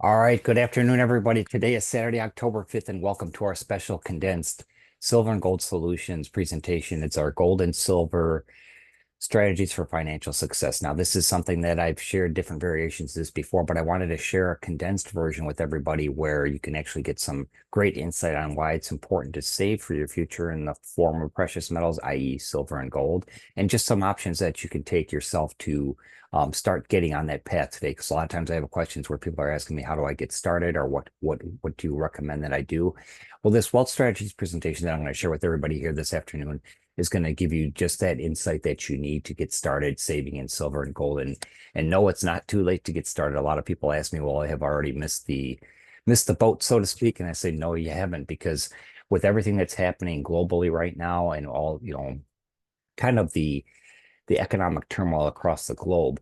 All right, good afternoon, everybody. Today is Saturday, October 5th, and welcome to our special condensed silver and gold solutions presentation. It's our gold and silver strategies for financial success. Now, this is something that I've shared different variations of this before, but I wanted to share a condensed version with everybody where you can actually get some great insight on why it's important to save for your future in the form of precious metals, i.e. silver and gold, and just some options that you can take yourself to start getting on that path today. Because a lot of times I have questions where people are asking me, how do I get started, or what do you recommend that I do? Well, this wealth strategies presentation that I'm going to share with everybody here this afternoon is going to give you just that insight that you need to get started saving in silver and gold. And no, it's not too late to get started. A lot of people ask me, well, I have already missed the boat, so to speak. And I say, no, you haven't, because with everything that's happening globally right now and all, kind of the economic turmoil across the globe,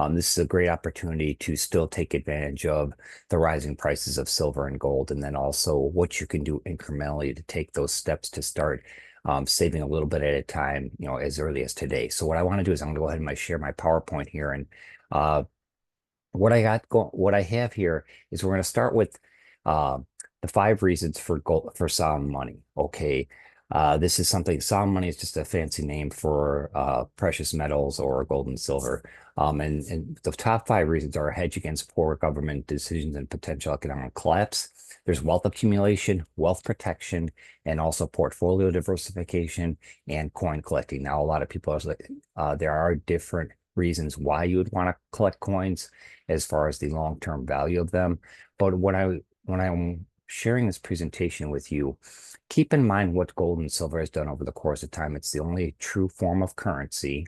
this is a great opportunity to still take advantage of the rising prices of silver and gold, and then also what you can do incrementally to take those steps to start saving a little bit at a time, as early as today. So what I want to do is I'm going to go ahead and share my PowerPoint here, and uh, what I have here is we're going to start with uh, the 5 reasons for gold for sound money. Okay. This is something, sound money is just a fancy name for precious metals or gold and silver. And the top 5 reasons are a hedge against poor government decisions and potential economic collapse. There's wealth accumulation, wealth protection, and also portfolio diversification and coin collecting. Now, a lot of people are like, there are different reasons why you would want to collect coins as far as the long-term value of them. But when I'm sharing this presentation with you, keep in mind what gold and silver has done over the course of time. It's the only true form of currency.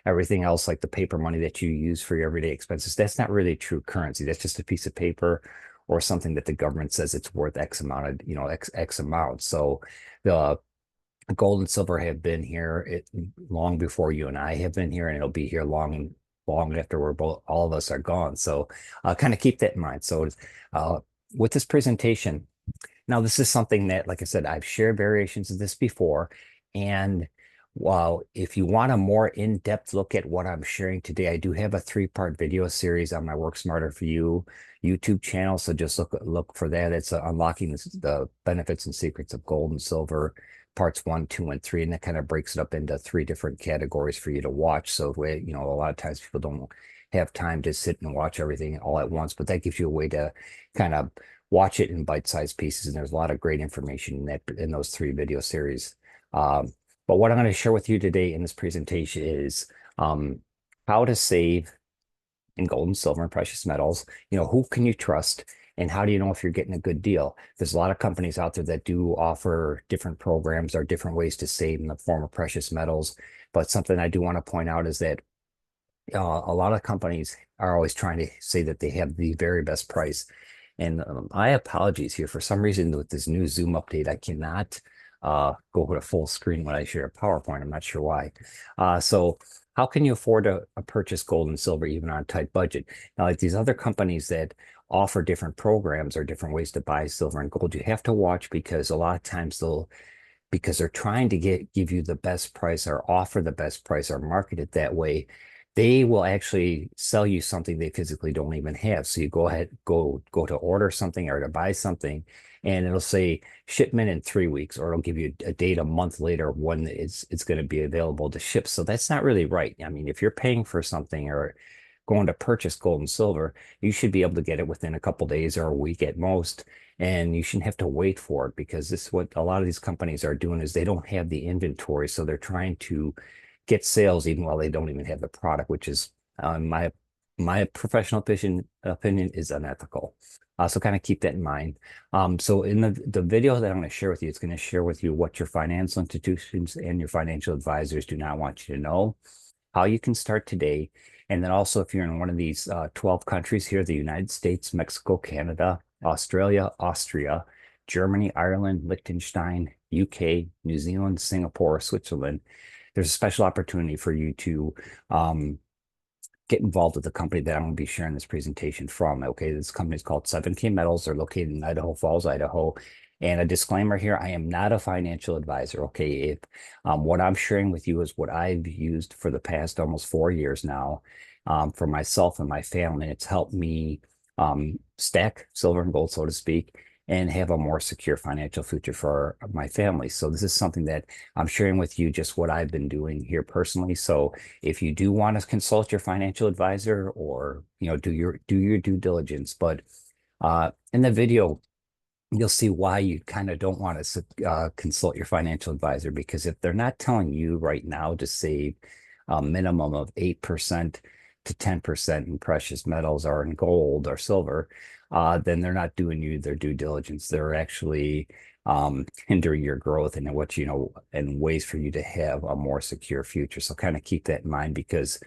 Everything else, like the paper money that you use for your everyday expenses, that's not really true currency. That's just a piece of paper or something that the government says it's worth X amount of, X amount. So the gold and silver have been here long before you and I have been here, and it'll be here long after all of us are gone. So kind of keep that in mind. So uh, with this presentation, now this is something that, like I said, I've shared variations of this before. And while if you want a more in-depth look at what I'm sharing today, I do have a 3-part video series on my Work Smarter for You YouTube channel. So just look for that. It's unlocking the benefits and secrets of gold and silver, parts 1, 2, and 3, and that kind of breaks it up into 3 different categories for you to watch. So a lot of times people don't have time to sit and watch everything all at once, but that gives you a way to kind of watch it in bite-sized pieces. And there's a lot of great information in those 3 video series. But what I'm going to share with you today in this presentation is how to save in gold and silver and precious metals. Who can you trust? And how do you know if you're getting a good deal? There's a lot of companies out there that do offer different programs or different ways to save in the form of precious metals. But something I do want to point out is that a lot of companies are always trying to say that they have the very best price. And my apologies here. For some reason, with this new Zoom update, I cannot go to full screen when I share a PowerPoint. I'm not sure why. So how can you afford to purchase gold and silver even on a tight budget? Now, like these other companies that offer different programs or different ways to buy silver and gold, you have to watch, because a lot of times because they're trying to give you the best price or offer the best price or market it that way, they will actually sell you something they physically don't even have. So you go to order something or to buy something, and it'll say shipment in 3 weeks, or it'll give you a date a month later when it's going to be available to ship. So that's not really right. I mean, if you're paying for something or going to purchase gold and silver, you should be able to get it within a couple days or a week at most. And you shouldn't have to wait for it, because this is what a lot of these companies are doing, is they don't have the inventory. So they're trying to get sales even while they don't even have the product, which is my professional opinion is unethical. So kind of keep that in mind. So in the video that I'm going to share with you, it's going to share with you what your financial institutions and your financial advisors do not want you to know, how you can start today. And then also, if you're in one of these 12 countries here, the United States, Mexico, Canada, Australia, Austria, Germany, Ireland, Liechtenstein, UK, New Zealand, Singapore, Switzerland, there's a special opportunity for you to get involved with the company that I'm going to be sharing this presentation from. Okay, this company is called 7K Metals. They're located in Idaho Falls, Idaho. And a disclaimer here, I am not a financial advisor. Okay, if what I'm sharing with you is what I've used for the past almost 4 years now for myself and my family. And it's helped me stack silver and gold, so to speak, and have a more secure financial future for my family. So this is something that I'm sharing with you, just what I've been doing here personally. So if you do want to consult your financial advisor, or do your due diligence, but in the video, you'll see why you kind of don't want to consult your financial advisor, because if they're not telling you right now to save a minimum of 8% to 10% in precious metals or in gold or silver, then they're not doing you their due diligence. They're actually hindering your growth and and ways for you to have a more secure future. So kind of keep that in mind, because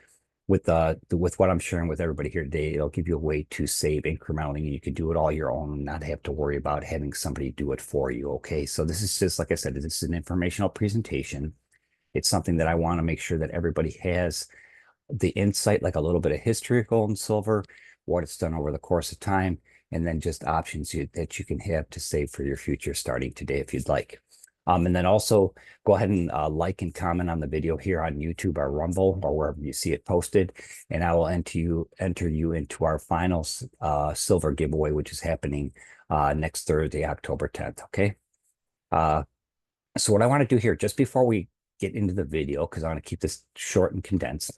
with what I'm sharing with everybody here today, it'll give you a way to save incrementally, and you can do it all your own and not have to worry about having somebody do it for you. Okay. So this is just, like I said, this is an informational presentation. It's something that I want to make sure that everybody has the insight, like a little bit of history of gold and silver, what it's done over the course of time, and then just options that you can have to save for your future starting today if you'd like. And then also go ahead and like and comment on the video here on YouTube or Rumble or wherever you see it posted, and I will enter you into our final silver giveaway, which is happening next Thursday, October 10th. Okay. Uh, so what I want to do here, just before we get into the video, because I want to keep this short and condensed.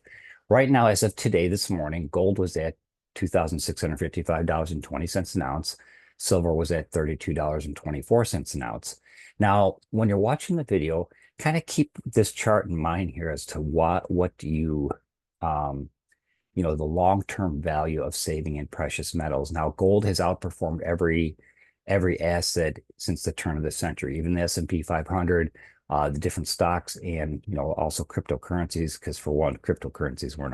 Right now, as of today, this morning, gold was at $2,655.20 an ounce. Silver was at $32.24 an ounce. Now, when you're watching the video, kind of keep this chart in mind here as to what do you the long-term value of saving in precious metals. Now, gold has outperformed every asset since the turn of the century, even the S&P 500, the different stocks, and also cryptocurrencies, because for one, cryptocurrencies weren't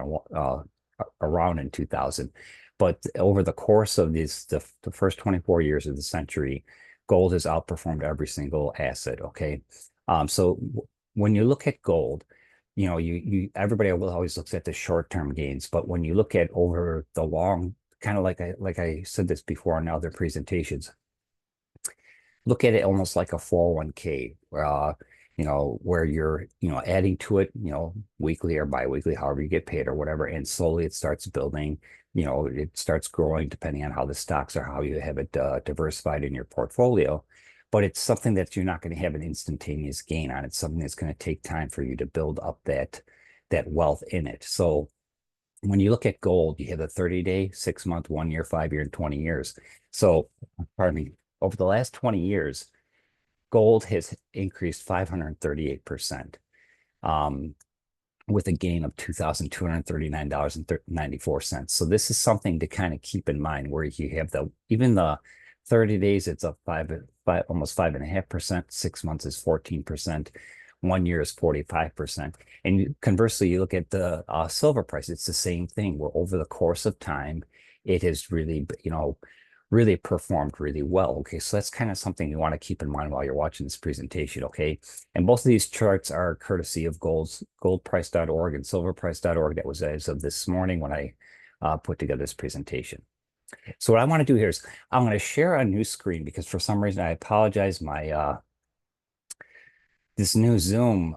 around in 2000. But over the course of the first 24 years of the century, gold has outperformed every single asset. Okay. So when you look at gold, everybody always looks at the short-term gains, but when you look at over the long, kind of like I said this before in other presentations, look at it almost like a 401k, where you're, adding to it, weekly or biweekly, however you get paid or whatever, and slowly it starts building, it starts growing depending on how the stocks are, how you have it diversified in your portfolio. But it's something that you're not going to have an instantaneous gain on. It's something that's going to take time for you to build up that wealth in it. So when you look at gold, you have a 30-day, 6-month, 1 year, 5 year, and 20 years. So, pardon me, over the last 20 years, gold has increased 538%, with a gain of $2,239.94. So this is something to kind of keep in mind, where you have even the 30 days, it's up almost 5.5%, 6 months is 14%, 1 year is 45%. And conversely, you look at the silver price, it's the same thing, where over the course of time, it has really performed really well. Okay, so that's kind of something you want to keep in mind while you're watching this presentation. Okay, and both of these charts are courtesy of goldprice.org and silverprice.org. That was as of this morning when I put together this presentation. So what I want to do here is I'm going to share a new screen, because for some reason, I apologize, my this new Zoom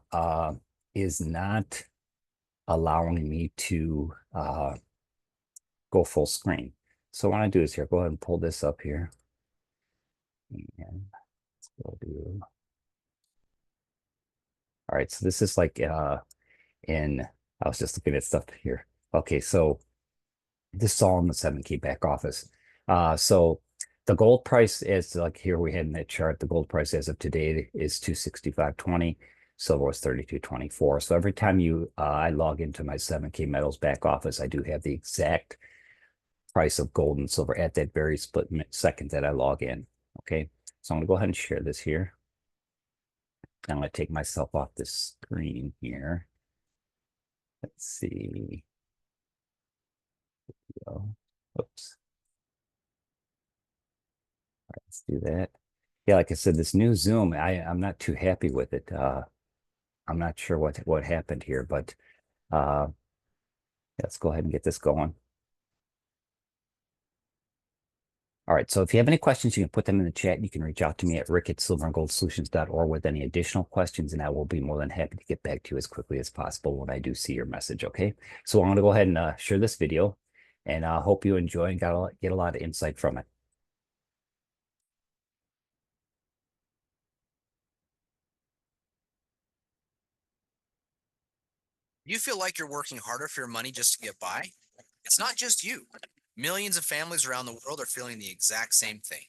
is not allowing me to go full screen. So what I want to do is here, go ahead and pull this up here. And let's go do. All right, so this is like I was just looking at stuff here. Okay, so this is all in the 7K back office. So the gold price is, like here we had in that chart, the gold price as of today is 265.20. Silver was 32.24. So every time I log into my 7K metals back office, I do have the exact price of gold and silver at that very split second that I log in. Okay, so I'm gonna go ahead and share this here. I'm gonna take myself off this screen here. Let's see. Oops. All right, let's do that. Yeah, like I said, this new Zoom, I'm not too happy with it. I'm not sure what happened here, but let's go ahead and get this going. All right, so if you have any questions, you can put them in the chat. You can reach out to me at rick@silverandgoldsolutions.org with any additional questions, and I will be more than happy to get back to you as quickly as possible when I do see your message, okay? So I'm going to go ahead and share this video. and I hope you enjoy and get a lot of insight from it. You feel like you're working harder for your money just to get by? It's not just you. Millions of families around the world are feeling the exact same thing.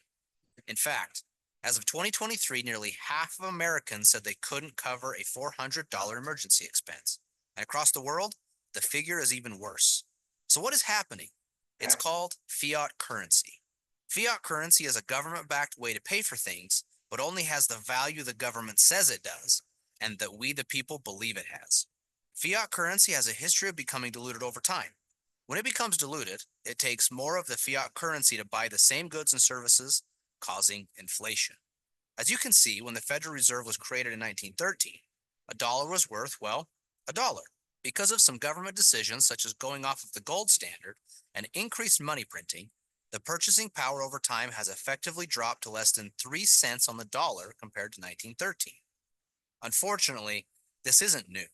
In fact, as of 2023, nearly half of Americans said they couldn't cover a $400 emergency expense. And across the world, the figure is even worse. So, what is happening? It's called fiat currency. Fiat currency is a government backed way to pay for things, but only has the value the government says it does, and that we, the people, believe it has. Fiat currency has a history of becoming diluted over time. When it becomes diluted, it takes more of the fiat currency to buy the same goods and services, causing inflation. As you can see, when the Federal Reserve was created in 1913, a dollar was worth, well, a dollar. Because of some government decisions, such as going off of the gold standard and increased money printing, the purchasing power over time has effectively dropped to less than 3 cents on the dollar compared to 1913. Unfortunately, this isn't new.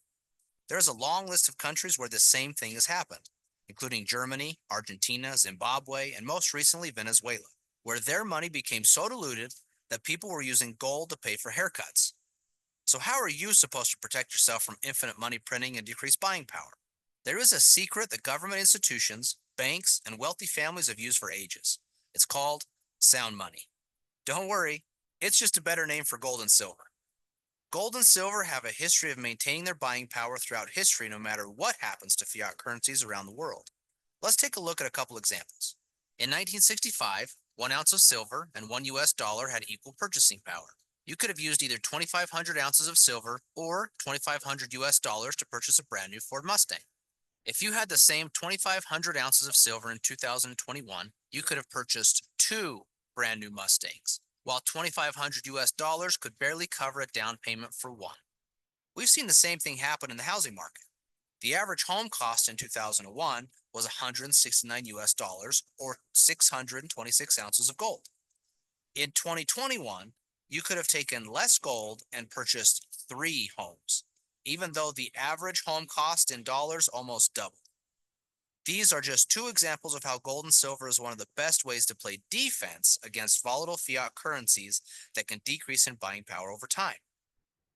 There is a long list of countries where the same thing has happened, including Germany, Argentina, Zimbabwe, and most recently Venezuela, where their money became so diluted that people were using gold to pay for haircuts. So, how are you supposed to protect yourself from infinite money printing and decreased buying power? There is a secret that government institutions, banks, and wealthy families have used for ages. It's called sound money. Don't worry, it's just a better name for gold and silver. Gold and silver have a history of maintaining their buying power throughout history no matter what happens to fiat currencies around the world. Let's take a look at a couple examples. In 1965, 1 ounce of silver and $1 had equal purchasing power. You could have used either 2,500 ounces of silver or 2,500 dollars to purchase a brand new Ford Mustang. If you had the same 2,500 ounces of silver in 2021, you could have purchased two brand new Mustangs, while 2,500 dollars could barely cover a down payment for one. We've seen the same thing happen in the housing market. The average home cost in 2001 was 169 dollars or 626 ounces of gold. In 2021, you could have taken less gold and purchased three homes, even though the average home cost in dollars almost doubled. These are just two examples of how gold and silver is one of the best ways to play defense against volatile fiat currencies that can decrease in buying power over time.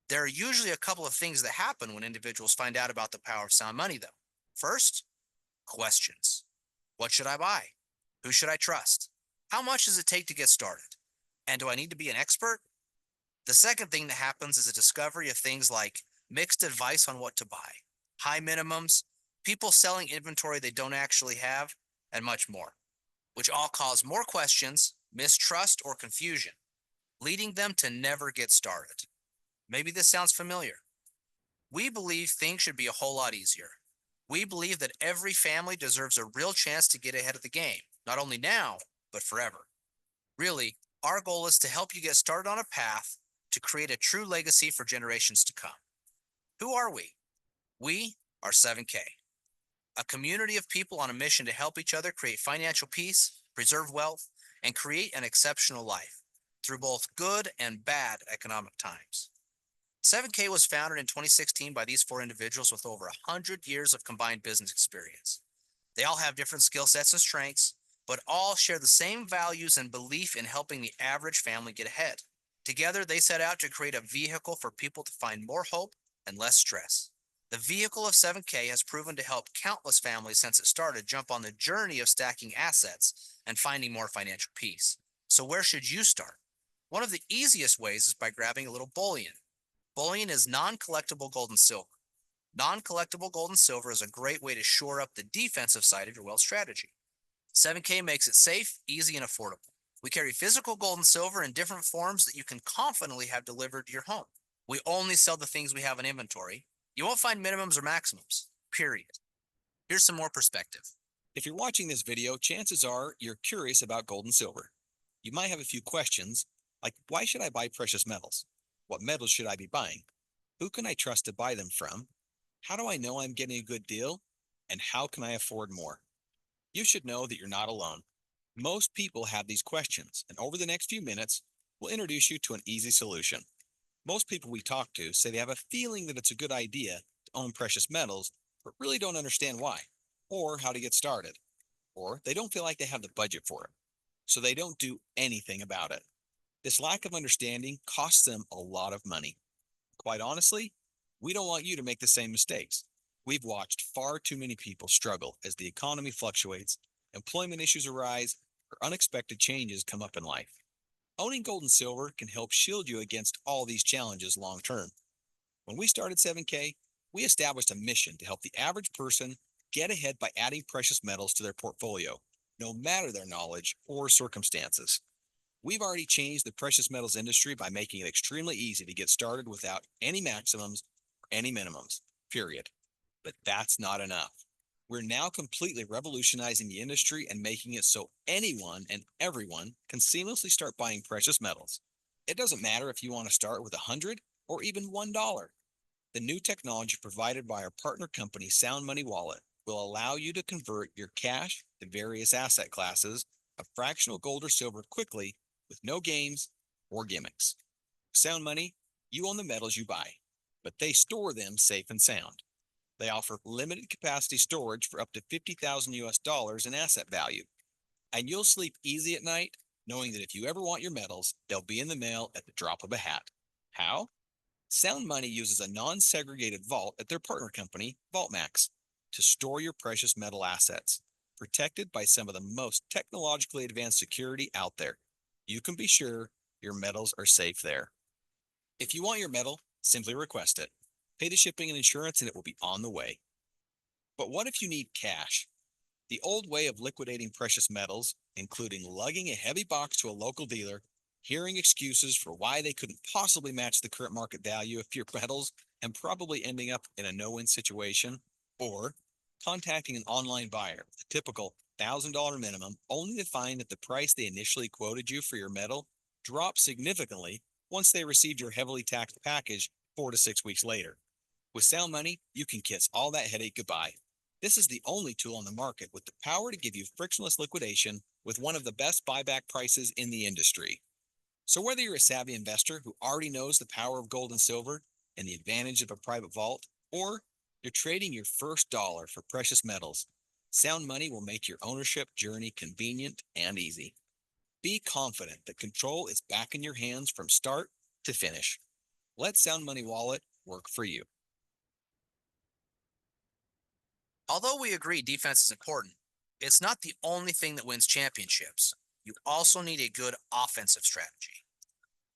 There are usually a couple of things that happen when individuals find out about the power of sound money, though. First, questions. What should I buy? Who should I trust? How much does it take to get started? And do I need to be an expert? The second thing that happens is a discovery of things like mixed advice on what to buy, high minimums, people selling inventory they don't actually have, and much more, which all cause more questions, mistrust, or confusion, leading them to never get started. Maybe this sounds familiar. We believe things should be a whole lot easier. We believe that every family deserves a real chance to get ahead of the game, not only now, but forever. Really, our goal is to help you get started on a path to create a true legacy for generations to come. Who are we? We are 7K, a community of people on a mission to help each other create financial peace, preserve wealth, and create an exceptional life through both good and bad economic times. 7K was founded in 2016 by these four individuals with over 100 years of combined business experience. They all have different skill sets and strengths, but all share the same values and belief in helping the average family get ahead. Together, they set out to create a vehicle for people to find more hope and less stress. The vehicle of 7K has proven to help countless families since it started jump on the journey of stacking assets and finding more financial peace. So, where should you start? One of the easiest ways is by grabbing a little bullion. Bullion is non collectible gold and silver. Non collectible gold and silver is a great way to shore up the defensive side of your wealth strategy. 7K makes it safe, easy, and affordable. We carry physical gold and silver in different forms that you can confidently have delivered to your home. We only sell the things we have in inventory. You won't find minimums or maximums, period. Here's some more perspective. If you're watching this video, chances are you're curious about gold and silver. You might have a few questions, like why should I buy precious metals? What metals should I be buying? Who can I trust to buy them from? How do I know I'm getting a good deal? And how can I afford more? You should know that you're not alone. Most people have these questions, and over the next few minutes, we'll introduce you to an easy solution. Most people we talk to say they have a feeling that it's a good idea to own precious metals, but really don't understand why or how to get started. or they don't feel like they have the budget for it, so they don't do anything about it. This lack of understanding costs them a lot of money. Quite honestly, we don't want you to make the same mistakes. We've watched far too many people struggle as the economy fluctuates, employment issues arise, or unexpected changes come up in life. Owning gold and silver can help shield you against all these challenges long term. When we started 7K, we established a mission to help the average person get ahead by adding precious metals to their portfolio, no matter their knowledge or circumstances. We've already changed the precious metals industry by making it extremely easy to get started without any maximums or any minimums, period. But that's not enough. We're now completely revolutionizing the industry and making it so anyone and everyone can seamlessly start buying precious metals. It doesn't matter if you want to start with $100 or even $1. The new technology provided by our partner company, Sound Money Wallet, will allow you to convert your cash to various asset classes of fractional gold or silver quickly with no games or gimmicks. Sound Money, you own the metals you buy, but they store them safe and sound. They offer limited capacity storage for up to 50,000 US dollars in asset value. And you'll sleep easy at night knowing that if you ever want your metals, they'll be in the mail at the drop of a hat. How? Sound Money uses a non-segregated vault at their partner company, VaultMax, to store your precious metal assets, protected by some of the most technologically advanced security out there. You can be sure your metals are safe there. If you want your metal, simply request it. Pay the shipping and insurance and it will be on the way. But what if you need cash? The old way of liquidating precious metals, including lugging a heavy box to a local dealer, hearing excuses for why they couldn't possibly match the current market value of your metals and probably ending up in a no-win situation, or contacting an online buyer with a typical $1,000 minimum only to find that the price they initially quoted you for your metal dropped significantly once they received your heavily taxed package 4 to 6 weeks later. With Sound Money, you can kiss all that headache goodbye. This is the only tool on the market with the power to give you frictionless liquidation with one of the best buyback prices in the industry. So whether you're a savvy investor who already knows the power of gold and silver and the advantage of a private vault, or you're trading your first dollar for precious metals, Sound Money will make your ownership journey convenient and easy. Be confident that control is back in your hands from start to finish. Let Sound Money Wallet work for you. Although we agree defense is important, it's not the only thing that wins championships. You also need a good offensive strategy.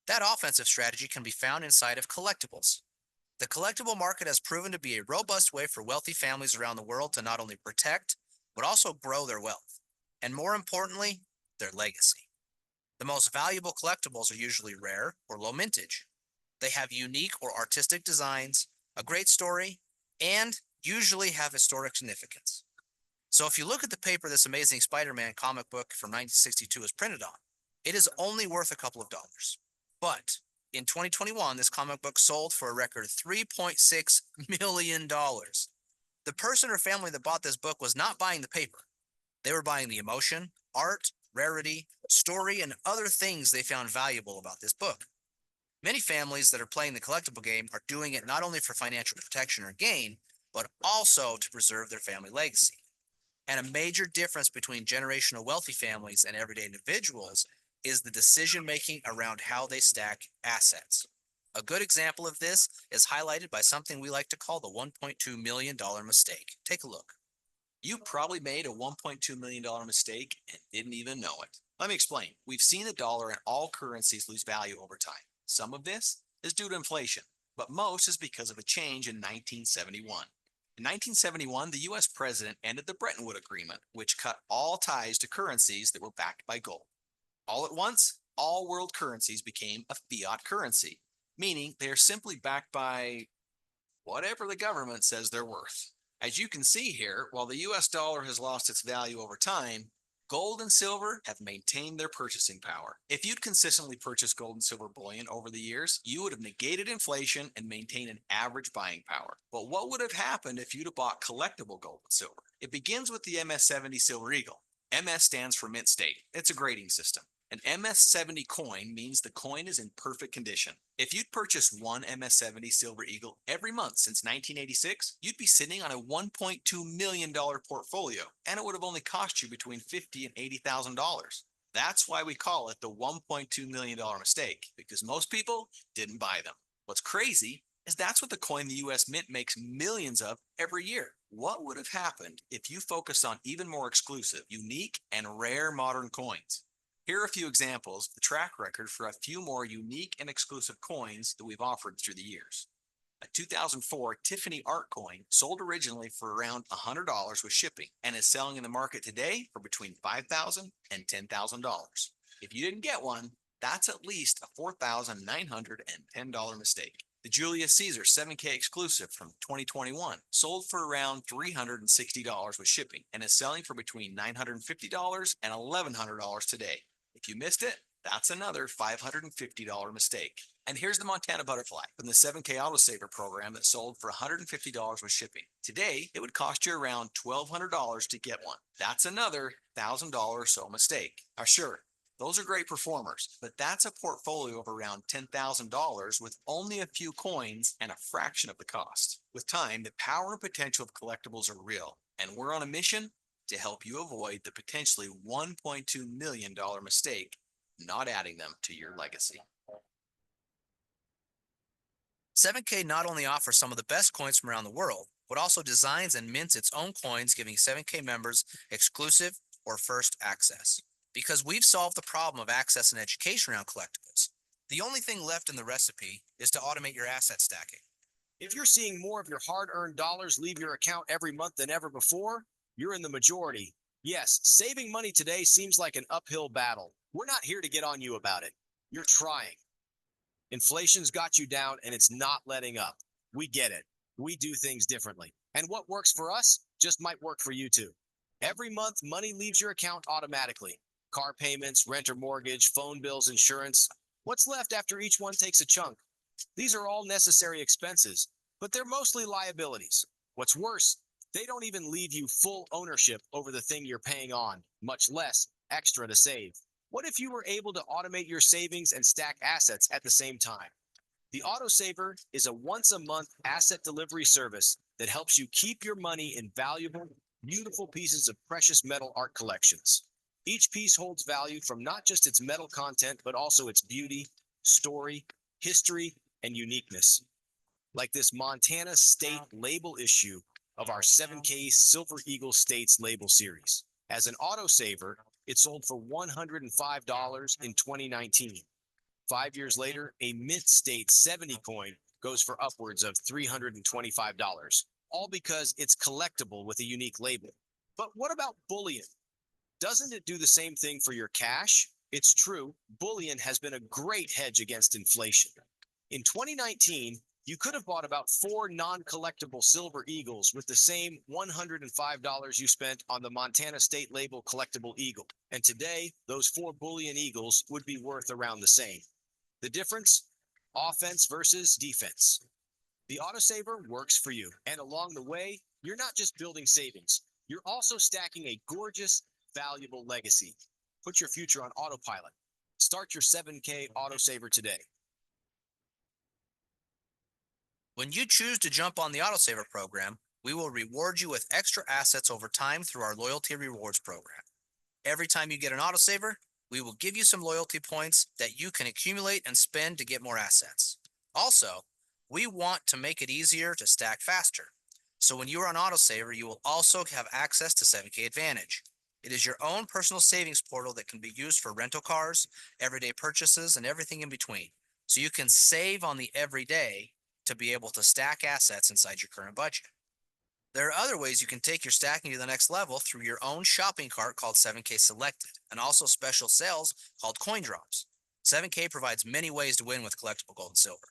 That offensive strategy can be found inside of collectibles. The collectible market has proven to be a robust way for wealthy families around the world to not only protect, but also grow their wealth, and more importantly, their legacy. The most valuable collectibles are usually rare or low mintage. They have unique or artistic designs, a great story, and usually have historic significance. So if you look at the paper this Amazing Spider-Man comic book from 1962 is printed on, it is only worth a couple of dollars. But in 2021, this comic book sold for a record $3.6 million. The person or family that bought this book was not buying the paper. They were buying the emotion, art, rarity, story, and other things they found valuable about this book. Many families that are playing the collectible game are doing it not only for financial protection or gain, but also to preserve their family legacy. And a major difference between generational wealthy families and everyday individuals is the decision making around how they stack assets. A good example of this is highlighted by something we like to call the $1.2 million mistake. Take a look. You probably made a $1.2 million mistake and didn't even know it. Let me explain. We've seen the dollar and all currencies lose value over time. Some of this is due to inflation, but most is because of a change in 1971. In 1971, the US president ended the Bretton Woods Agreement, which cut all ties to currencies that were backed by gold. All at once, all world currencies became a fiat currency, meaning they are simply backed by whatever the government says they're worth. As you can see here, while the US dollar has lost its value over time, gold and silver have maintained their purchasing power. If you'd consistently purchased gold and silver bullion over the years, you would have negated inflation and maintained an average buying power. But what would have happened if you'd have bought collectible gold and silver? It begins with the MS-70 Silver Eagle. MS stands for Mint State. It's a grading system. An MS-70 coin means the coin is in perfect condition. If you'd purchased one MS-70 Silver Eagle every month since 1986, you'd be sitting on a $1.2 million portfolio, and it would have only cost you between $50,000 and $80,000. That's why we call it the $1.2 million mistake, because most people didn't buy them. What's crazy is that's what the coin the US Mint makes millions of every year. What would have happened if you focused on even more exclusive, unique, and rare modern coins? Here are a few examples of the track record for a few more unique and exclusive coins that we've offered through the years. A 2004 Tiffany art coin sold originally for around $100 with shipping and is selling in the market today for between $5,000 and $10,000. If you didn't get one, that's at least a $4,910 mistake. The Julius Caesar 7K exclusive from 2021 sold for around $360 with shipping and is selling for between $950 and $1,100 today. If you missed it, that's another $550 mistake. And here's the Montana Butterfly from the 7K Autosaver program that sold for $150 with shipping. Today, it would cost you around $1,200 to get one. That's another $1,000 or so mistake. Now, sure, those are great performers, but that's a portfolio of around $10,000 with only a few coins and a fraction of the cost. With time, the power and potential of collectibles are real, and we're on a mission to help you avoid the potentially $1.2 million mistake, not adding them to your legacy. 7K not only offers some of the best coins from around the world, but also designs and mints its own coins, giving 7K members exclusive or first access. Because we've solved the problem of access and education around collectibles, the only thing left in the recipe is to automate your asset stacking. If you're seeing more of your hard-earned dollars leave your account every month than ever before, you're in the majority. Yes, saving money today seems like an uphill battle. We're not here to get on you about it. You're trying. Inflation's got you down and it's not letting up. We get it. We do things differently. And what works for us just might work for you too. Every month, money leaves your account automatically. Car payments, rent or mortgage, phone bills, insurance. What's left after each one takes a chunk? These are all necessary expenses, but they're mostly liabilities. What's worse, they don't even leave you full ownership over the thing you're paying on, much less extra to save. What if you were able to automate your savings and stack assets at the same time? The Autosaver is a once-a-month asset delivery service that helps you keep your money in valuable, beautiful pieces of precious metal art collections. Each piece holds value from not just its metal content, but also its beauty, story, history, and uniqueness. Like this Montana State label issue of our 7K Silver Eagle States label series. As an autosaver, it sold for $105 in 2019. 5 years later, a Mint State 70 coin goes for upwards of $325, all because it's collectible with a unique label. But what about bullion? Doesn't it do the same thing for your cash? It's true, bullion has been a great hedge against inflation. In 2019, you could have bought about 4 non-collectible Silver Eagles with the same $105 you spent on the Montana State label collectible Eagle. And today, those 4 bullion Eagles would be worth around the same. The difference? Offense versus defense. The Autosaver works for you. And along the way, you're not just building savings. You're also stacking a gorgeous, valuable legacy. Put your future on autopilot. Start your 7K Autosaver today. When you choose to jump on the Autosaver program, we will reward you with extra assets over time through our loyalty rewards program. Every time you get an Autosaver, we will give you some loyalty points that you can accumulate and spend to get more assets. Also, we want to make it easier to stack faster. So when you are on Autosaver, you will also have access to 7K Advantage. It is your own personal savings portal that can be used for rental cars, everyday purchases, and everything in between. So you can save on the everyday to be able to stack assets inside your current budget. There are other ways you can take your stacking to the next level through your own shopping cart called 7K Selected, and also special sales called Coin Drops. 7K provides many ways to win with collectible gold and silver.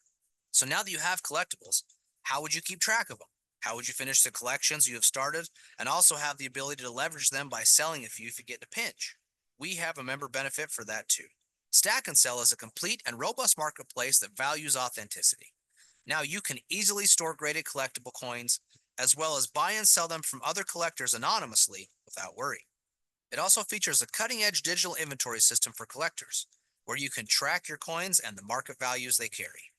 So now that you have collectibles, how would you keep track of them? How would you finish the collections you have started and also have the ability to leverage them by selling a few if you get in a pinch? We have a member benefit for that too. Stack and Sell is a complete and robust marketplace that values authenticity. Now you can easily store graded collectible coins, as well as buy and sell them from other collectors anonymously without worry. It also features a cutting-edge digital inventory system for collectors, where you can track your coins and the market values they carry.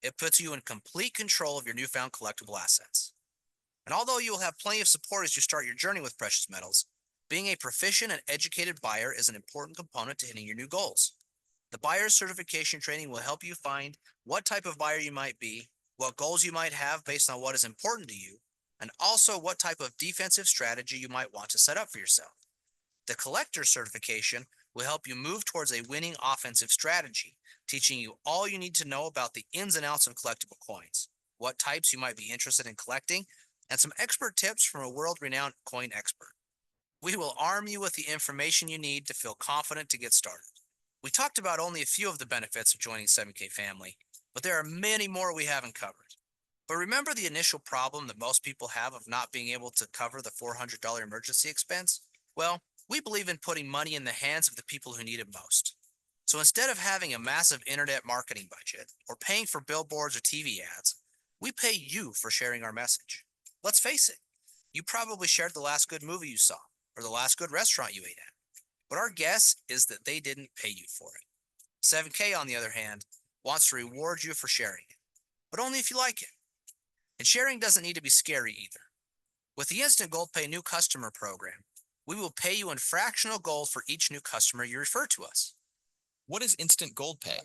It puts you in complete control of your newfound collectible assets. And although you will have plenty of support as you start your journey with precious metals, being a proficient and educated buyer is an important component to hitting your new goals. The buyer's certification training will help you find what type of buyer you might be, what goals you might have based on what is important to you, and also what type of defensive strategy you might want to set up for yourself. The collector certification will help you move towards a winning offensive strategy, teaching you all you need to know about the ins and outs of collectible coins, what types you might be interested in collecting, and some expert tips from a world-renowned coin expert. We will arm you with the information you need to feel confident to get started. We talked about only a few of the benefits of joining 7K family, but there are many more we haven't covered. But remember the initial problem that most people have of not being able to cover the $400 emergency expense? Well, we believe in putting money in the hands of the people who need it most. So instead of having a massive internet marketing budget or paying for billboards or TV ads, we pay you for sharing our message. Let's face it, you probably shared the last good movie you saw or the last good restaurant you ate at. But our guess is that they didn't pay you for it. 7K, on the other hand, wants to reward you for sharing it, but only if you like it. And sharing doesn't need to be scary either. With the Instant Gold Pay new customer program, we will pay you in fractional gold for each new customer you refer to us. What is Instant Gold Pay?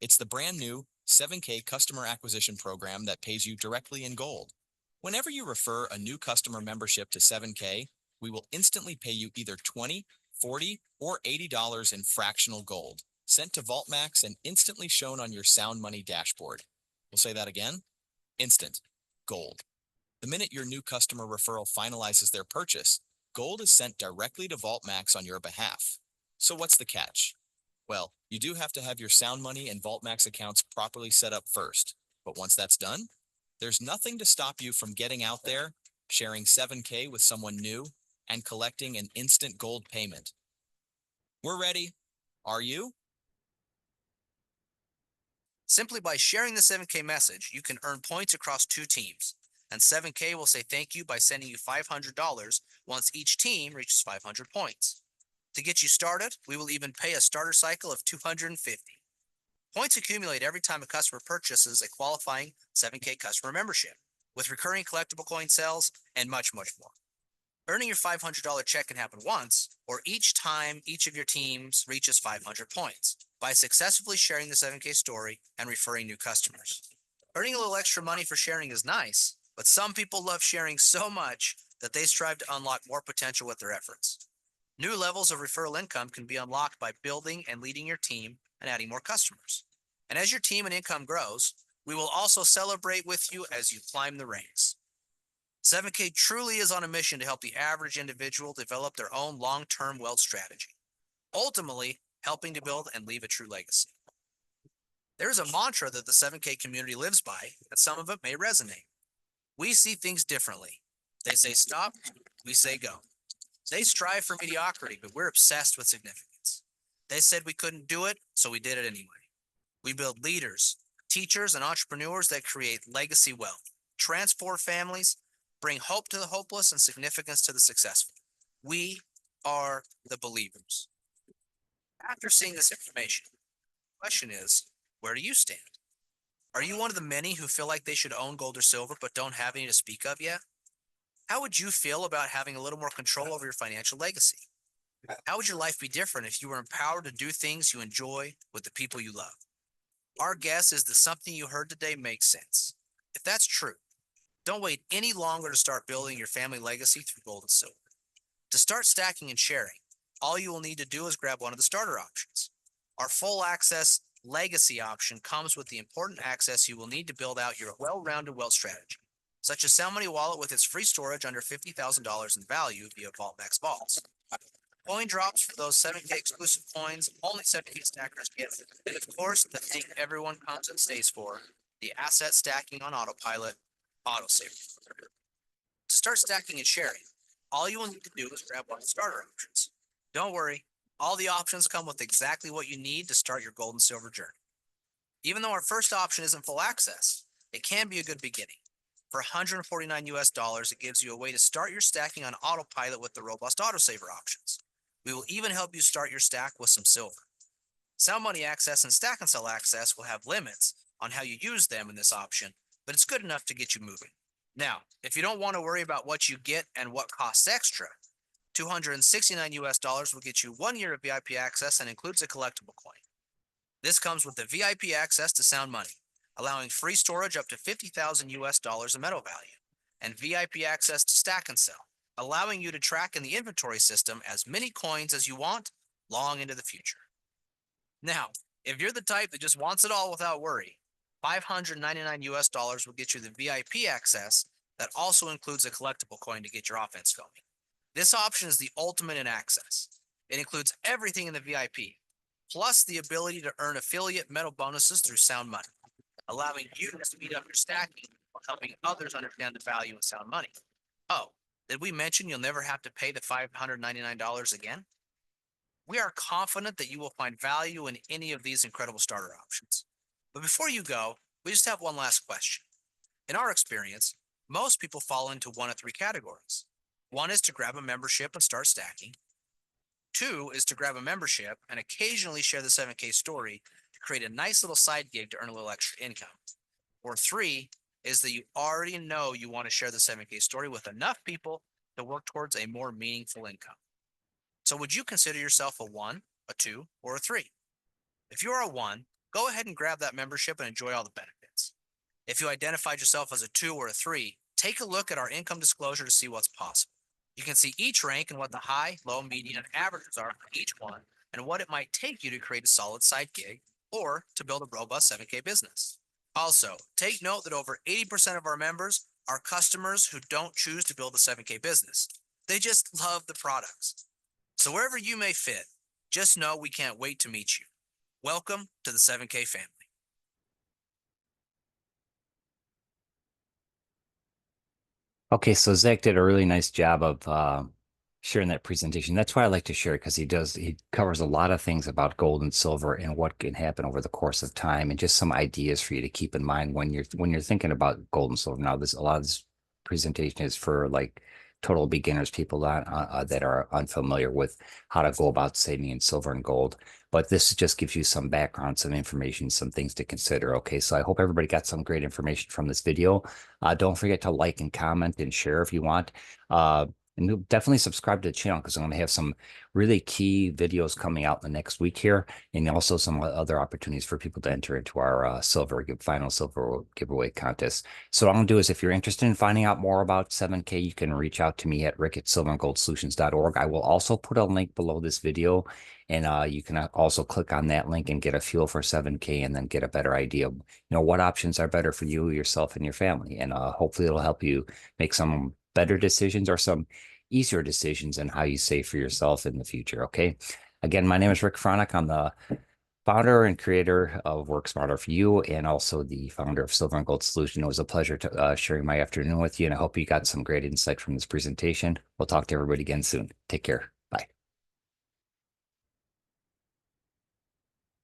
It's the brand new 7K customer acquisition program that pays you directly in gold. Whenever you refer a new customer membership to 7K, we will instantly pay you either $20, $40, or $80 in fractional gold, sent to VaultMax and instantly shown on your Sound Money dashboard. We'll say that again. Instant gold. The minute your new customer referral finalizes their purchase, gold is sent directly to VaultMax on your behalf. So what's the catch? Well, you do have to have your Sound Money and VaultMax accounts properly set up first. But once that's done, there's nothing to stop you from getting out there, sharing 7K with someone new, and collecting an instant gold payment. We're ready. Are you? Simply by sharing the 7K message, you can earn points across two teams, and 7K will say thank you by sending you $500 once each team reaches 500 points. To get you started, we will even pay a starter cycle of 250. Points accumulate every time a customer purchases a qualifying 7K customer membership, with recurring collectible coin sales and much, much more. Earning your $500 check can happen once, or each time each of your teams reaches 500 points, by successfully sharing the 7K story and referring new customers. Earning a little extra money for sharing is nice, but some people love sharing so much that they strive to unlock more potential with their efforts. New levels of referral income can be unlocked by building and leading your team and adding more customers. And as your team and income grows, we will also celebrate with you as you climb the ranks. 7K truly is on a mission to help the average individual develop their own long-term wealth strategy, ultimately helping to build and leave a true legacy. There is a mantra that the 7K community lives by, and some of it may resonate. We see things differently. They say stop, we say go. They strive for mediocrity, but we're obsessed with significance. They said we couldn't do it, so we did it anyway. We build leaders, teachers, and entrepreneurs that create legacy wealth, transform families, bring hope to the hopeless, and significance to the successful. We are the believers. After seeing this information, the question is, where do you stand? Are you one of the many who feel like they should own gold or silver but don't have any to speak of yet? How would you feel about having a little more control over your financial legacy? How would your life be different if you were empowered to do things you enjoy with the people you love? Our guess is that something you heard today makes sense. If that's true, don't wait any longer to start building your family legacy through gold and silver. To start stacking and sharing, all you will need to do is grab one of the starter options. Our full access legacy option comes with the important access you will need to build out your well-rounded wealth strategy, such as Sound Money Wallet with its free storage under $50,000 in value via VaultMax Vaults. Coin drops for those 7K exclusive coins only 7K stackers get. And of course, the thing everyone comes and stays for, the asset stacking on autopilot, autosaver. To start stacking and sharing, all you will need to do is grab one of the starter options. Don't worry, all the options come with exactly what you need to start your gold and silver journey. Even though our first option isn't full access, it can be a good beginning. For $149 US, it gives you a way to start your stacking on autopilot with the robust autosaver options. We will even help you start your stack with some silver. Sound Money Access and Stack and Sell Access will have limits on how you use them in this option, but it's good enough to get you moving. Now, if you don't want to worry about what you get and what costs extra, $269 will get you 1 year of VIP access and includes a collectible coin. This comes with the VIP access to Sound Money, allowing free storage up to $50,000 of metal value, and VIP access to Stack and Sell, allowing you to track in the inventory system as many coins as you want long into the future. Now, if you're the type that just wants it all without worry, $599 will get you the VIP access that also includes a collectible coin to get your offense going. This option is the ultimate in access. It includes everything in the VIP, plus the ability to earn affiliate metal bonuses through Sound Money, allowing you to speed up your stacking while helping others understand the value in Sound Money. Oh, did we mention you'll never have to pay the $599 again? We are confident that you will find value in any of these incredible starter options. But before you go, we just have one last question. In our experience, most people fall into one of three categories. One is to grab a membership and start stacking. Two is to grab a membership and occasionally share the 7K story to create a nice little side gig to earn a little extra income. Or three is that you already know you want to share the 7K story with enough people to work towards a more meaningful income. So would you consider yourself a 1, a 2, or a 3? If you're a 1, go ahead and grab that membership and enjoy all the benefits. If you identified yourself as a 2 or a 3, take a look at our income disclosure to see what's possible. You can see each rank and what the high, low, median, and averages are for each one and what it might take you to create a solid side gig or to build a robust 7K business. Also, take note that over 80% of our members are customers who don't choose to build a 7K business. They just love the products. So wherever you may fit, just know we can't wait to meet you. Welcome to the 7K family. Okay, so Zach did a really nice job of sharing that presentation. That's why I like to share it, because he covers a lot of things about gold and silver and what can happen over the course of time, and just some ideas for you to keep in mind when you're thinking about gold and silver. Now, a lot of this presentation is for like total beginners, people that are unfamiliar with how to go about saving in silver and gold. But this just gives you some background, some information, some things to consider. Okay, so I hope everybody got some great information from this video. Don't forget to like and comment and share if you want. And definitely subscribe to the channel, because I'm going to have some really key videos coming out in the next week here, and also some other opportunities for people to enter into our final silver giveaway contest. So what I'm going to do is, if you're interested in finding out more about 7K, you can reach out to me at rick@silverandgoldsolutions.org. I will also put a link below this video, and you can also click on that link and get a feel for 7K, and then get a better idea of, what options are better for you, yourself, and your family. And hopefully it'll help you make some better decisions or some easier decisions on how you save for yourself in the future. Okay. Again, my name is Rick Fronick. I'm the founder and creator of Work Smarter for You, and also the founder of Silver and Gold Solution. It was a pleasure to sharing my afternoon with you, and I hope you got some great insight from this presentation. We'll talk to everybody again soon. Take care.